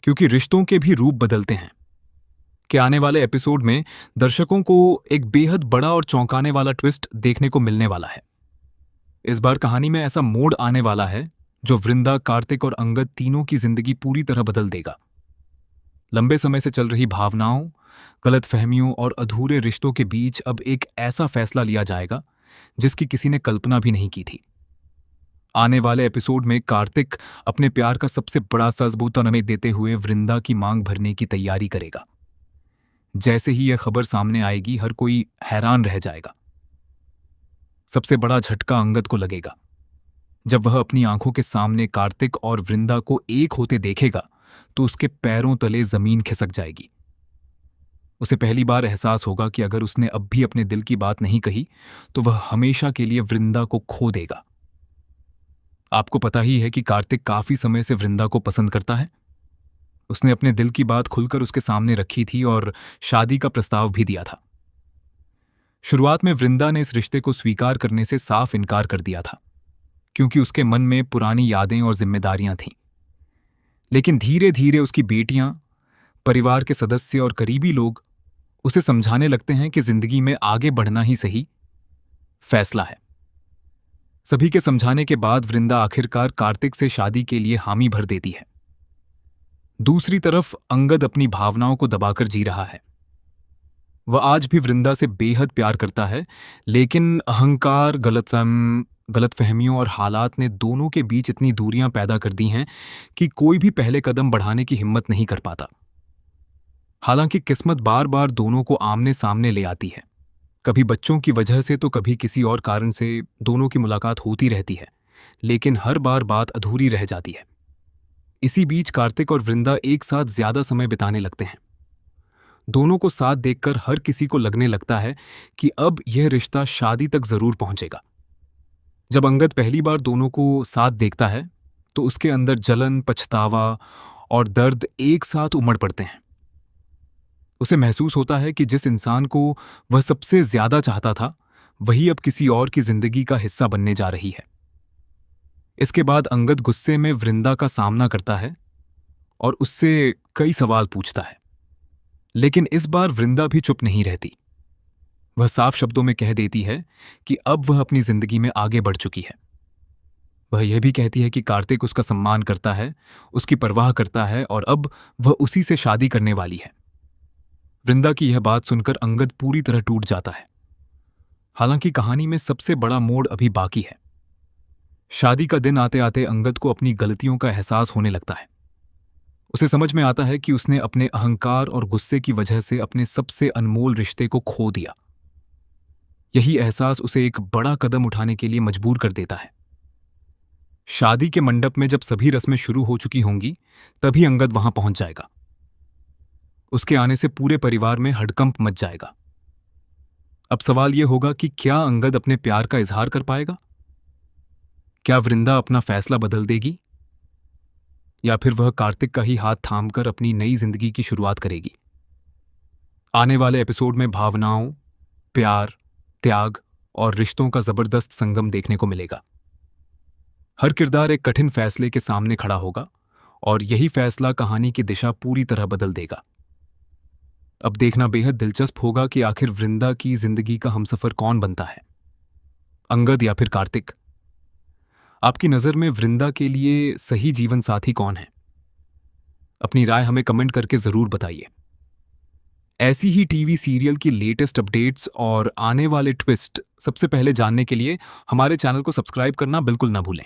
क्योंकि रिश्तों के भी रूप बदलते हैं। कि आने वाले एपिसोड में दर्शकों को एक बेहद बड़ा और चौंकाने वाला ट्विस्ट देखने को मिलने वाला है। इस बार कहानी में ऐसा मोड़ आने वाला है जो वृंदा, कार्तिक और अंगद तीनों की जिंदगी पूरी तरह बदल देगा। लंबे समय से चल रही भावनाओं, गलतफहमियों और अधूरे रिश्तों के बीच अब एक ऐसा फैसला लिया जाएगा जिसकी किसी ने कल्पना भी नहीं की थी। आने वाले एपिसोड में कार्तिक अपने प्यार का सबसे बड़ा सबूत हमें देते हुए वृंदा की मांग भरने की तैयारी करेगा। जैसे ही यह खबर सामने आएगी, हर कोई हैरान रह जाएगा। सबसे बड़ा झटका अंगद को लगेगा जब वह अपनी आंखों के सामने कार्तिक और वृंदा को एक होते देखेगा तो उसके पैरों तले जमीन खिसक जाएगी। उसे पहली बार एहसास होगा कि अगर उसने अब भी अपने दिल की बात नहीं कही तो वह हमेशा के लिए वृंदा को खो देगा। आपको पता ही है कि कार्तिक काफी समय से वृंदा को पसंद करता है। उसने अपने दिल की बात खुलकर उसके सामने रखी थी और शादी का प्रस्ताव भी दिया था। शुरुआत में वृंदा ने इस रिश्ते को स्वीकार करने से साफ इनकार कर दिया था क्योंकि उसके मन में पुरानी यादें और जिम्मेदारियां थीं। लेकिन धीरे धीरे उसकी बेटियां, परिवार के सदस्य और करीबी लोग उसे समझाने लगते हैं कि जिंदगी में आगे बढ़ना ही सही फैसला है। सभी के समझाने के बाद वृंदा आखिरकार कार्तिक से शादी के लिए हामी भर देती है। दूसरी तरफ अंगद अपनी भावनाओं को दबाकर जी रहा है। वह आज भी वृंदा से बेहद प्यार करता है, लेकिन अहंकार, गलतफहमियों और हालात ने दोनों के बीच इतनी दूरियां पैदा कर दी हैं कि कोई भी पहले कदम बढ़ाने की हिम्मत नहीं कर पाता। हालांकि किस्मत बार बार दोनों को आमने सामने ले आती है। कभी बच्चों की वजह से तो कभी किसी और कारण से दोनों की मुलाकात होती रहती है, लेकिन हर बार बात अधूरी रह जाती है। इसी बीच कार्तिक और वृंदा एक साथ ज्यादा समय बिताने लगते हैं। दोनों को साथ देखकर हर किसी को लगने लगता है कि अब यह रिश्ता शादी तक जरूर पहुंचेगा। जब अंगद पहली बार दोनों को साथ देखता है तो उसके अंदर जलन, पछतावा और दर्द एक साथ उमड़ पड़ते हैं। उसे महसूस होता है कि जिस इंसान को वह सबसे ज्यादा चाहता था, वही अब किसी और की जिंदगी का हिस्सा बनने जा रही है। इसके बाद अंगद गुस्से में वृंदा का सामना करता है और उससे कई सवाल पूछता है, लेकिन इस बार वृंदा भी चुप नहीं रहती। वह साफ शब्दों में कह देती है कि अब वह अपनी जिंदगी में आगे बढ़ चुकी है। वह यह भी कहती है कि कार्तिक उसका सम्मान करता है, उसकी परवाह करता है और अब वह उसी से शादी करने वाली है। वृंदा की यह बात सुनकर अंगद पूरी तरह टूट जाता है। हालांकि कहानी में सबसे बड़ा मोड़ अभी बाकी है। शादी का दिन आते आते अंगद को अपनी गलतियों का एहसास होने लगता है। उसे समझ में आता है कि उसने अपने अहंकार और गुस्से की वजह से अपने सबसे अनमोल रिश्ते को खो दिया। यही एहसास उसे एक बड़ा कदम उठाने के लिए मजबूर कर देता है। शादी के मंडप में जब सभी रस्में शुरू हो चुकी होंगी, तभी अंगद वहां पहुंच जाएगा। उसके आने से पूरे परिवार में हड़कंप मच जाएगा। अब सवाल यह होगा कि क्या अंगद अपने प्यार का इजहार कर पाएगा? क्या वृंदा अपना फैसला बदल देगी? या फिर वह कार्तिक का ही हाथ थामकर अपनी नई जिंदगी की शुरुआत करेगी? आने वाले एपिसोड में भावनाओं, प्यार, त्याग और रिश्तों का जबरदस्त संगम देखने को मिलेगा। हर किरदार एक कठिन फैसले के सामने खड़ा होगा और यही फैसला कहानी की दिशा पूरी तरह बदल देगा। अब देखना बेहद दिलचस्प होगा कि आखिर वृंदा की जिंदगी का हमसफर कौन बनता है, अंगद या फिर कार्तिक। आपकी नजर में वृंदा के लिए सही जीवन साथी कौन है? अपनी राय हमें कमेंट करके जरूर बताइए। ऐसी ही टीवी सीरियल की लेटेस्ट अपडेट्स और आने वाले ट्विस्ट सबसे पहले जानने के लिए हमारे चैनल को सब्सक्राइब करना बिल्कुल ना भूलें।